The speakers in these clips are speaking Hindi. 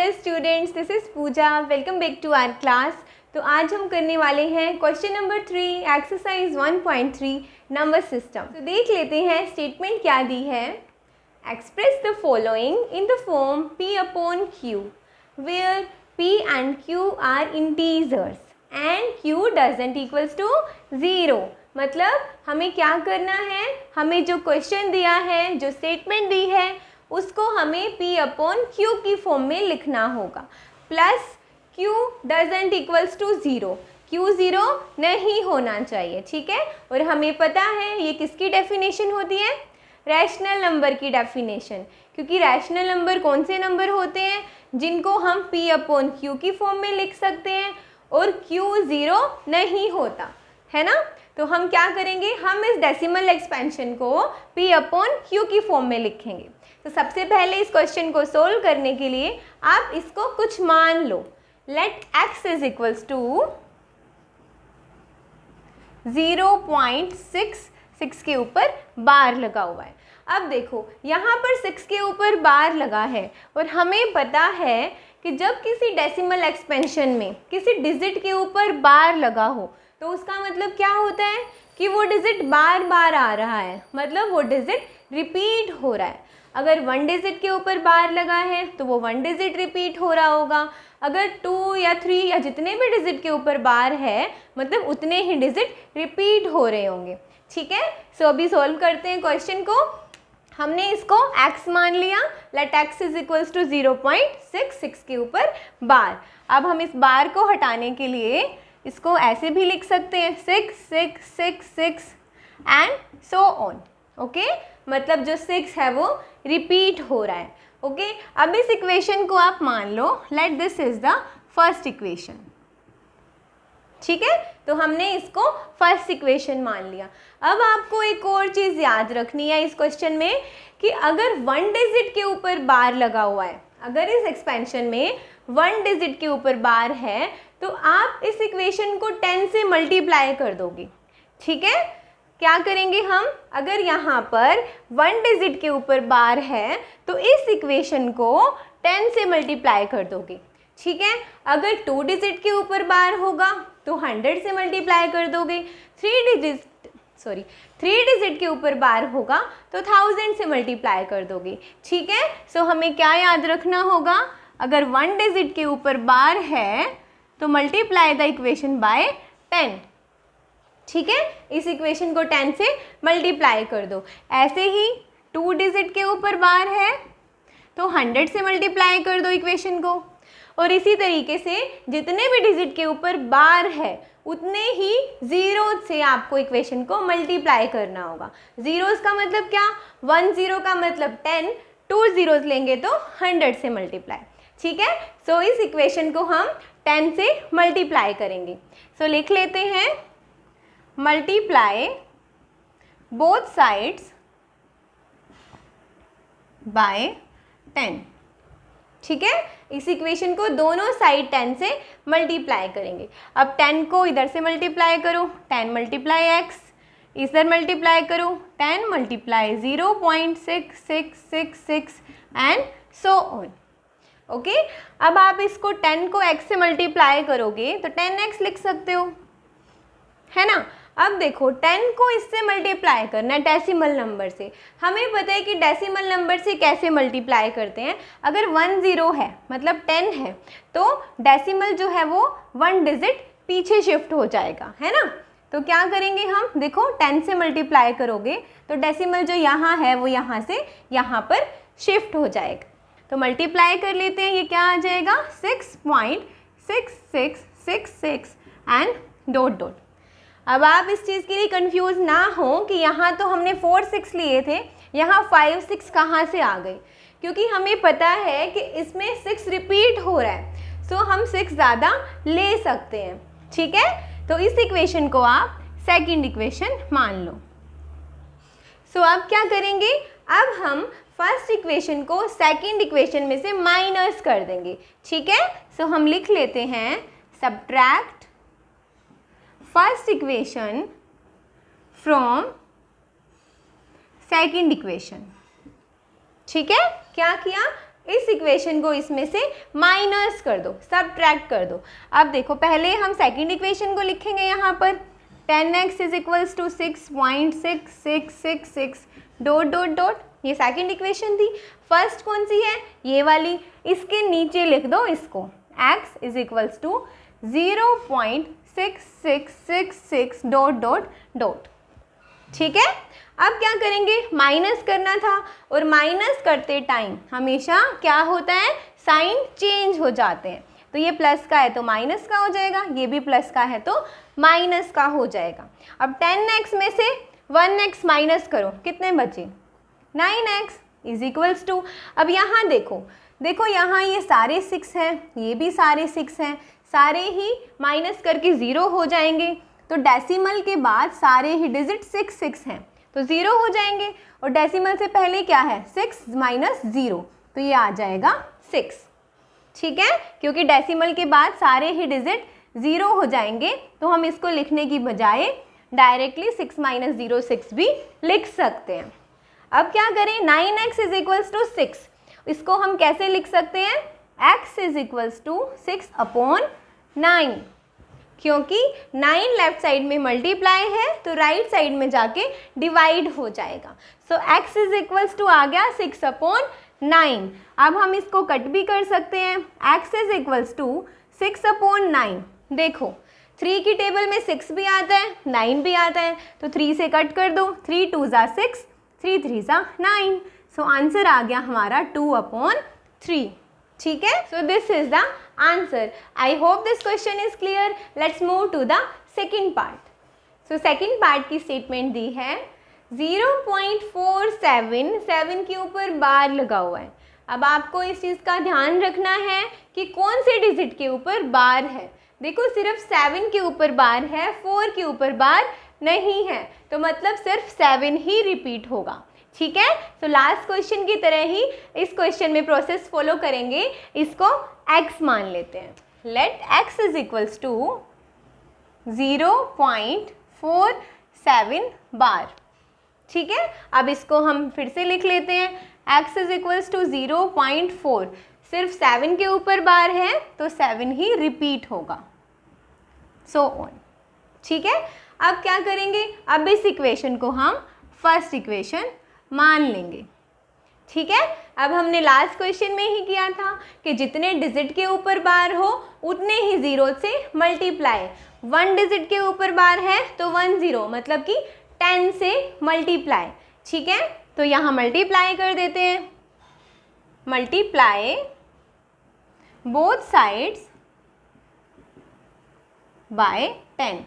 Dear students, this is Pooja. Welcome back to our class. तो आज हम करने वाले हैं question number 3 exercise 1.3 number system. तो देख लेते हैं स्टेटमेंट क्या दी है। Express the following in the form p upon q where p and q are integers and q doesn't equals to 0। मतलब हमें क्या करना है, हमें जो क्वेश्चन दिया है, जो स्टेटमेंट दी है, उसको हमें p अपॉन q की फॉर्म में लिखना होगा। Plus q doesn't equals to 0, q 0 नहीं होना चाहिए, ठीक है। और हमें पता है ये किसकी डेफिनेशन होती है, रैशनल नंबर की डेफिनेशन। क्योंकि रैशनल नंबर कौन से नंबर होते हैं, जिनको हम p अपॉन q की फॉर्म में लिख सकते हैं और q 0 नहीं होता है ना। तो हम क्या करेंगे, हम इस डेसिमल एक्सपेंशन को p अपॉन q की फॉर्म में लिखेंगे। तो सबसे पहले इस क्वेश्चन को सोल्व करने के लिए आप इसको कुछ मान लो। Let x is equals to 0.66 के ऊपर बार लगा हुआ है। अब देखो यहाँ पर 6 के ऊपर बार लगा है और हमें पता है कि जब किसी डेसिमल एक्सपेंशन में किसी डिजिट के ऊपर बार लगा हो तो उसका मतलब क्या होता है कि वो डिजिट बार बार आ रहा है, मतलब वो डिजिट रिपीट हो रहा है। अगर 1 डिजिट के ऊपर बार लगा है तो वो 1 डिजिट रिपीट हो रहा होगा। अगर 2 या 3 या जितने भी डिजिट के ऊपर बार है, मतलब उतने ही डिजिट रिपीट हो रहे होंगे, ठीक है। सो अभी सॉल्व करते हैं क्वेश्चन को। हमने इसको x मान लिया। Let x is equals to 0.66 के ऊपर बार। अब हम इस बार को हटाने के लिए इसको ऐसे भी लिख सकते हैं 6 6 6 6 एंड सो ऑन। ओके, मतलब जो 6 है वो रिपीट हो रहा है। ओके, अब इस इक्वेशन को आप मान लो, let this is the first equation, ठीक है। तो हमने इसको फर्स्ट इक्वेशन मान लिया। अब आपको एक और चीज़ याद रखनी है इस क्वेश्चन में कि अगर 1 डिजिट के ऊपर बार लगा हुआ है, अगर इस एक्सपेंशन में 1 डिजिट के ऊपर बार है तो आप इस इक्वेशन को 10 से मल्टीप्लाई कर दोगे, ठीक है। क्या करेंगे हम, अगर यहाँ पर 1 डिजिट के ऊपर बार है तो इस इक्वेशन को 10 से मल्टीप्लाई कर दोगे, ठीक है। अगर 2 डिजिट के ऊपर बार होगा तो 100 से मल्टीप्लाई कर दोगे। 3 डिजिट के ऊपर बार होगा तो 1000 से मल्टीप्लाई कर दोगे, ठीक है। सो हमें क्या याद रखना होगा, अगर 1 डिजिट के ऊपर बार है तो मल्टीप्लाई द इक्वेशन बाय 10, ठीक है। इस इक्वेशन को 10 से मल्टीप्लाई कर दो। ऐसे ही 2 डिजिट के ऊपर बार है तो 100 से मल्टीप्लाई कर दो इक्वेशन को। और इसी तरीके से जितने भी डिजिट के ऊपर बार है उतने ही जीरो से आपको इक्वेशन को मल्टीप्लाई करना होगा। जीरोस का मतलब क्या, 1 0 का मतलब 10, 2 zeros लेंगे तो 100 से मल्टीप्लाई, ठीक है। सो इस इक्वेशन को हम 10 से मल्टीप्लाई करेंगे। सो लिख लेते हैं मल्टीप्लाई बोथ साइड्स बाय 10, ठीक है। इस इक्वेशन को दोनों साइड 10 से मल्टीप्लाई करेंगे। अब 10 को इधर से मल्टीप्लाई करो, 10 मल्टीप्लाई x, इधर मल्टीप्लाई करो 10 multiply 0.6666 and so on. Okay, अब आप इसको 10 को x से मल्टीप्लाई करोगे तो 10x लिख सकते हो, है ना। अब देखो 10 को इससे मल्टीप्लाई करना है डेसिमल नंबर से। हमें पता है कि डेसिमल नंबर से कैसे मल्टीप्लाई करते हैं। अगर 1 0 है मतलब 10 है तो डेसिमल जो है वो 1 डिजिट पीछे शिफ्ट हो जाएगा, है ना। तो क्या करेंगे हम, देखो 10 से मल्टीप्लाई करोगे तो डेसिमल जो यहाँ है वो यहाँ से यहाँ पर शिफ्ट हो जाएगा। तो मल्टीप्लाई कर लेते हैं, ये क्या आ जाएगा 6.6666 एंड डॉट डॉट। अब आप इस चीज़ के लिए कंफ्यूज ना हो कि यहाँ तो हमने 4 6 लिए थे, यहाँ 5 6 कहाँ से आ गए, क्योंकि हमें पता है कि इसमें 6 रिपीट हो रहा है, सो हम 6 ज़्यादा ले सकते हैं, ठीक है। तो इस इक्वेशन को आप सेकंड इक्वेशन मान लो। सो अब क्या करेंगे, अब हम फर्स्ट इक्वेशन को सेकंड इक्वेशन में से माइनस कर देंगे, ठीक है। सो हम लिख लेते हैं subtract first equation from second equation, ठीक है। क्या किया, इस इक्वेशन को इसमें से माइनस कर दो, सबट्रैक्ट कर दो। अब देखो पहले हम सेकंड इक्वेशन को लिखेंगे यहाँ पर 10x is equals to 6.6666 dot dot dot, ये सेकंड इक्वेशन थी। फर्स्ट कौन सी है, ये वाली, इसके नीचे लिख दो इसको x is equals to 0.6666 dot dot dot. ठीक है, अब क्या करेंगे, माइनस करना था और माइनस करते टाइम हमेशा क्या होता है, साइन चेंज हो जाते हैं। तो ये प्लस का है तो माइनस का हो जाएगा, ये भी प्लस का है तो माइनस का हो जाएगा। अब 10x में से 1x माइनस करो, कितने बचे, 9x इज इक्वल्स टू, अब यहाँ देखो यहाँ ये सारे 6 हैं, ये भी सारे 6 हैं, सारे ही माइनस करके 0 हो जाएंगे। तो डेसिमल के बाद सारे ही डिजिट 6 हैं तो 0 हो जाएंगे, और डेसिमल से पहले क्या है, 6 माइनस 0, तो ये आ जाएगा 6। ठीक है, क्योंकि डेसिमल के बाद सारे ही डिजिट 0 हो जाएंगे तो हम इसको लिखने की बजाय डायरेक्टली 6 माइनस 0 6 भी लिख सकते हैं। अब क्या करें, 9x इज इक्वल्स टू 6, इसको हम कैसे लिख सकते हैं, x is equals to 6 upon 9, क्योंकि 9 लेफ्ट साइड में मल्टीप्लाई है तो राइट साइड में जाके डिवाइड हो जाएगा। सो x इज इक्वल्स टू आ गया 6 अपॉन 9। अब हम इसको कट भी कर सकते हैं, x is equals to 6 upon 9। देखो 3 की टेबल में 6 भी आता है 9 भी आता है, तो 3 से कट कर दो, 3 2 ज़ा 6, 3 3 ज़ा 9। सो आंसर आ गया हमारा 2 अपॉन 3। ठीक है, so this is the answer. I hope this question is clear. Let's move to the second part. So second part की स्टेटमेंट दी है 0.477 के ऊपर बार लगा हुआ है। अब आपको इस चीज़ का ध्यान रखना है कि कौन से डिजिट के ऊपर बार है। देखो सिर्फ 7 के ऊपर बार है, 4 के ऊपर बार नहीं है, तो मतलब सिर्फ 7 ही रिपीट होगा। ठीक है, तो लास्ट क्वेश्चन की तरह ही इस क्वेश्चन में प्रोसेस फॉलो करेंगे, इसको x मान लेते हैं। Let x is equals to 0.47 bar. ठीक है, अब इसको हम फिर से लिख लेते हैं, x इज इक्वल्स टू 0.4, सिर्फ 7 के ऊपर बार है तो 7 ही रिपीट होगा, सो ऑन। ठीक है, अब क्या करेंगे, अब इस इक्वेशन को हम फर्स्ट इक्वेशन मान लेंगे। ठीक है, अब हमने लास्ट क्वेश्चन में ही किया था कि जितने डिजिट के ऊपर बार हो उतने ही 0 से मल्टीप्लाई। 1 डिजिट के ऊपर बार है तो 1 0, मतलब कि 10 से मल्टीप्लाई। ठीक है, तो यहाँ मल्टीप्लाई कर देते हैं, मल्टीप्लाई बोथ साइड्स बाय 10।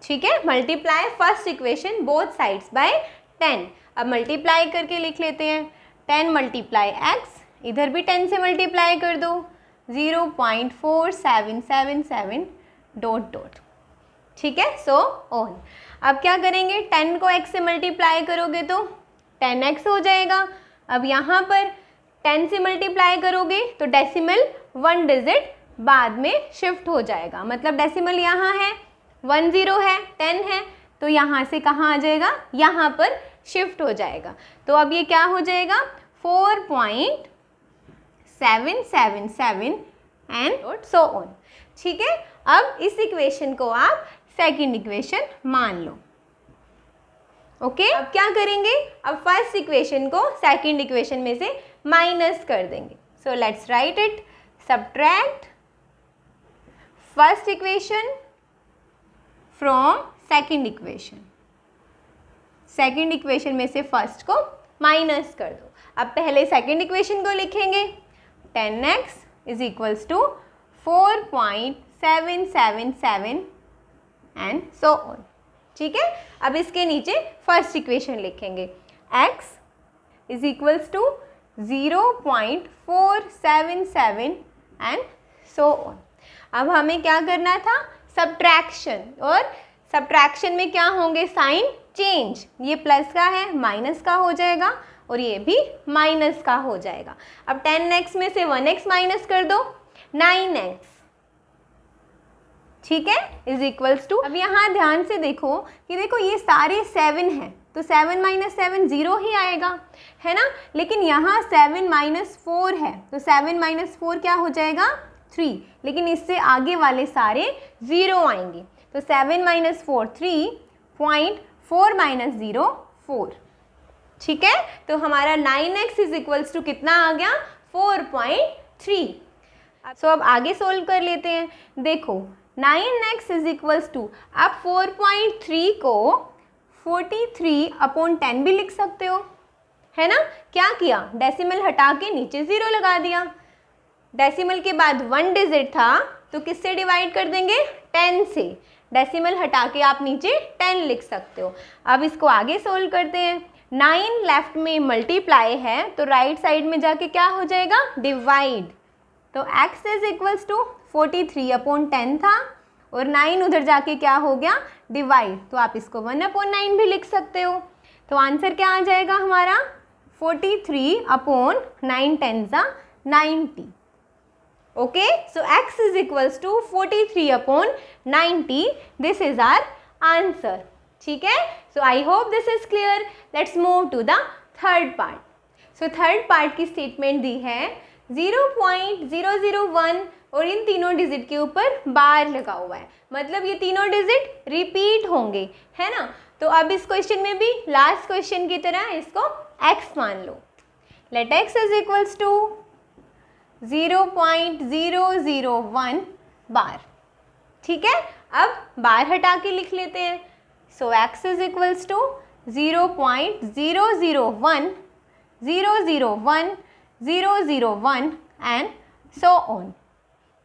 ठीक है, multiply first equation both sides by 10। अब मल्टीप्लाई करके लिख लेते हैं, 10 मल्टीप्लाई x, इधर भी 10 से मल्टीप्लाई कर दो, 0.4777 डॉट डॉट। ठीक है, सो ऑन। अब क्या करेंगे, 10 को x से मल्टीप्लाई करोगे तो 10x हो जाएगा। अब यहाँ पर 10 से मल्टीप्लाई करोगे तो डेसिमल 1 डिजिट बाद में शिफ्ट हो जाएगा, मतलब डेसिमल यहाँ है 1 0 है 10 है, तो यहाँ से कहाँ आ जाएगा, यहाँ पर शिफ्ट हो जाएगा। तो अब ये क्या हो जाएगा, 4.777 एंड सो ऑन। ठीक है, अब इस इक्वेशन को आप सेकंड इक्वेशन मान लो। ओके, अब क्या करेंगे, अब फर्स्ट इक्वेशन को सेकंड इक्वेशन में से माइनस कर देंगे। So let's write it, subtract first equation from second equation. Second equation में से फर्स्ट को माइनस कर दो। अब पहले सेकंड इक्वेशन को लिखेंगे, 10x is equals to 4.777 and so on. ठीक है, अब इसके नीचे फर्स्ट इक्वेशन लिखेंगे, x is equals to 0.477 and so on. अब हमें क्या करना था, सब्ट्रैक्शन, और सब्ट्रैक्शन में क्या होंगे, साइन चेंज। ये प्लस का है माइनस का हो जाएगा और ये भी माइनस का हो जाएगा। अब 10x में से 1x माइनस कर दो, 9x। ठीक है, इज इक्वल्स टू, अब यहाँ ध्यान से देखो कि देखो ये सारे 7 हैं, तो 7 माइनस 7 0 ही आएगा, है ना। लेकिन यहाँ 7 माइनस 4 है, तो 7 माइनस 4 क्या हो जाएगा 3, लेकिन इससे आगे वाले सारे 0 आएंगे। तो 7 माइनस 4 3, 0.4 माइनस 0 4, ठीक है। तो हमारा 9x इज इक्वल्स टू कितना आ गया 4.3। सो अब आगे सोल्व कर लेते हैं। देखो 9x इज इक्वल्स टू, आप 4.3 को 43/10 भी लिख सकते हो, है ना। क्या किया, डेसिमल हटा के नीचे 0 लगा दिया। डेसिमल के बाद 1 डिजिट था तो किससे डिवाइड कर देंगे 10 से, डेसिमल हटा के आप नीचे 10 लिख सकते हो। अब इसको आगे सोल्व करते हैं। 9 लेफ्ट में मल्टीप्लाई है तो राइट साइड में जाके क्या हो जाएगा डिवाइड। तो x इज इक्वल्स टू 43/10 था और 9 उधर जाके क्या हो गया डिवाइड, तो आप इसको 1/9 भी लिख सकते हो। तो आंसर क्या आ जाएगा हमारा 43/9 10 90। Okay, so x is equals to 43/90, this is our answer, ठीक है। So I hope this is clear. Let's move to the third part. So third part की स्टेटमेंट दी है 0.001 और इन तीनों डिजिट के ऊपर बार लगा हुआ है, मतलब ये तीनों डिजिट रिपीट होंगे, है ना। तो अब इस क्वेश्चन में भी लास्ट क्वेश्चन की तरह इसको x मान लो। Let x is equals to 0.001 bar, ठीक है। अब बार हटा के लिख लेते हैं। So x is equals to 0.001 001 001 and so on,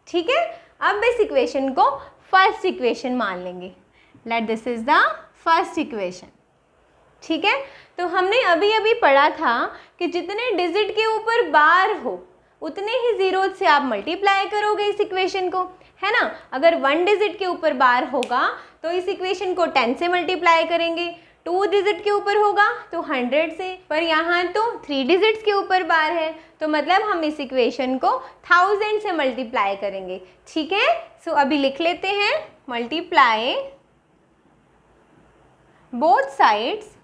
ठीक है। अब इस इक्वेशन को फर्स्ट इक्वेशन मान लेंगे। Late this is the first equation, ठीक है। तो हमने अभी अभी पढ़ा था कि जितने डिजिट के ऊपर बार हो उतने ही जीरो से आप मल्टीप्लाई करोगे इस इक्वेशन को, है ना। अगर 1 डिजिट के ऊपर बार होगा तो इस इक्वेशन को 10 से मल्टीप्लाई करेंगे, 2 डिजिट के ऊपर होगा तो 100 से, पर यहाँ तो 3 डिजिट्स के ऊपर बार है तो मतलब हम इस इक्वेशन को 1000 से मल्टीप्लाई करेंगे, ठीक है। सो अभी लिख लेते हैं मल्टीप्लाई बोथ साइड्स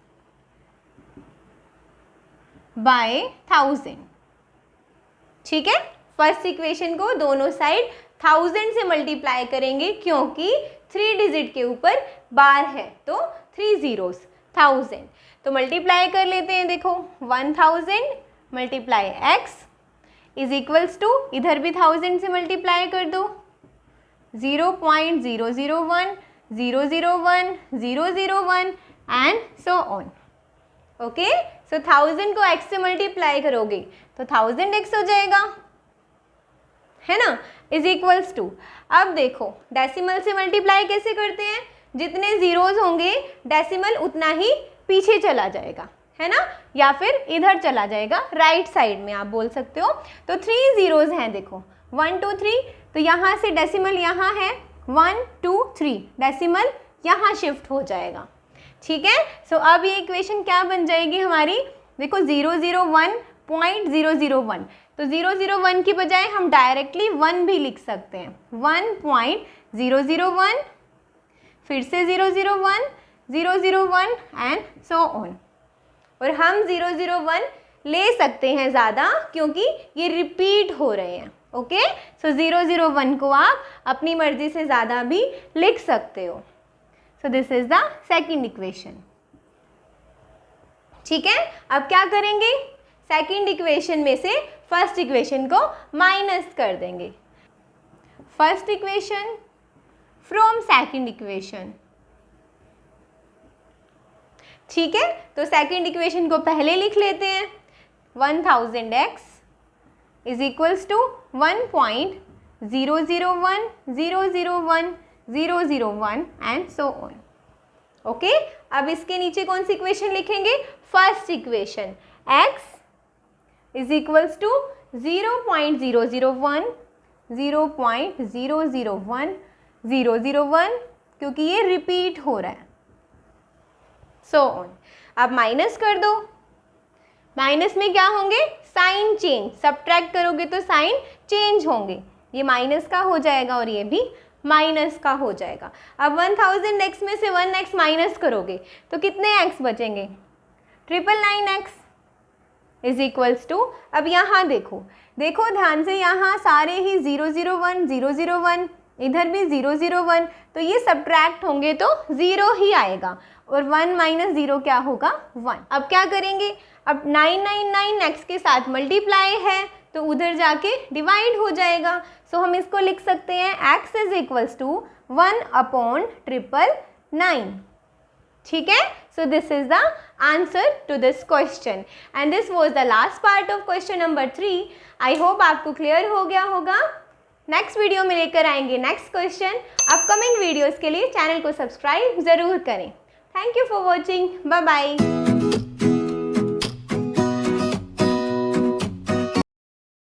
बाय 1000, ठीक है। फर्स्ट इक्वेशन को दोनों साइड 1000 से मल्टीप्लाई करेंगे क्योंकि 3 डिजिट के ऊपर बार है तो 3 zeros 1000। तो मल्टीप्लाई कर लेते हैं। देखो 1000 multiply x is equals to, इधर भी 1000 से मल्टीप्लाई कर दो 0.001 001 001 एंड सो ऑन। ओके, सो 1000 को x से मल्टीप्लाई करोगे तो 1000x हो जाएगा, है ना, इज इक्वल्स टू। अब देखो डेसिमल से मल्टीप्लाई कैसे करते हैं, जितने जीरोज होंगे डेसिमल उतना ही पीछे चला जाएगा, है ना, या फिर इधर चला जाएगा राइट साइड में आप बोल सकते हो। तो 3 जीरोज हैं, देखो 1 2 3, तो यहाँ से डेसिमल यहाँ है 1 2 3, डेसिमल यहाँ शिफ्ट हो जाएगा, ठीक है। सो अब ये इक्वेशन क्या बन जाएगी हमारी, देखो 001.001, तो 001 की बजाय हम डायरेक्टली 1 भी लिख सकते हैं, 1.001, फिर से 001 001 एंड सो ऑन। और हम 001 ले सकते हैं ज़्यादा क्योंकि ये रिपीट हो रहे हैं। ओके, सो 001 को आप अपनी मर्जी से ज़्यादा भी लिख सकते हो। सो this is the second equation, ठीक है। अब क्या करेंगे, सेकंड इक्वेशन में से फर्स्ट इक्वेशन को माइनस कर देंगे। First equation from second equation, ठीक है। तो सेकंड इक्वेशन को पहले लिख लेते हैं, 1000x is equals to 1.001 001 001 and so on. Okay, अब इसके नीचे कौन सी इक्वेशन लिखेंगे, first equation, x is equals to 0.001 0.001 001, क्योंकि ये रिपीट हो रहा है, सो ऑन। अब माइनस कर दो, माइनस में क्या होंगे, साइन चेंज, सब्ट्रैक्ट करोगे तो साइन चेंज होंगे, ये माइनस का हो जाएगा और ये भी माइनस का हो जाएगा। अब 1000x में से 1x माइनस करोगे तो कितने x बचेंगे? 999x इज इक्वल्स टू, अब यहाँ देखो ध्यान से, यहाँ सारे ही 001 001, इधर भी 001, तो ये सब्ट्रैक्ट होंगे तो 0 ही आएगा और 1 माइनस 0 क्या होगा? 1। अब क्या करेंगे? अब 999 x के साथ मल्टीप्लाई है तो उधर जाके डिवाइड हो जाएगा। सो हम इसको लिख सकते हैं x इज इक्वल्स टू 1/999। ठीक है, so this is the answer to this question and this was the last part of question number 3। I hope आपको क्लियर हो गया होगा। नेक्स्ट वीडियो में लेकर आएंगे नेक्स्ट क्वेश्चन। अपकमिंग वीडियोस के लिए चैनल को सब्सक्राइब ज़रूर करें। Thank you for watching, bye bye.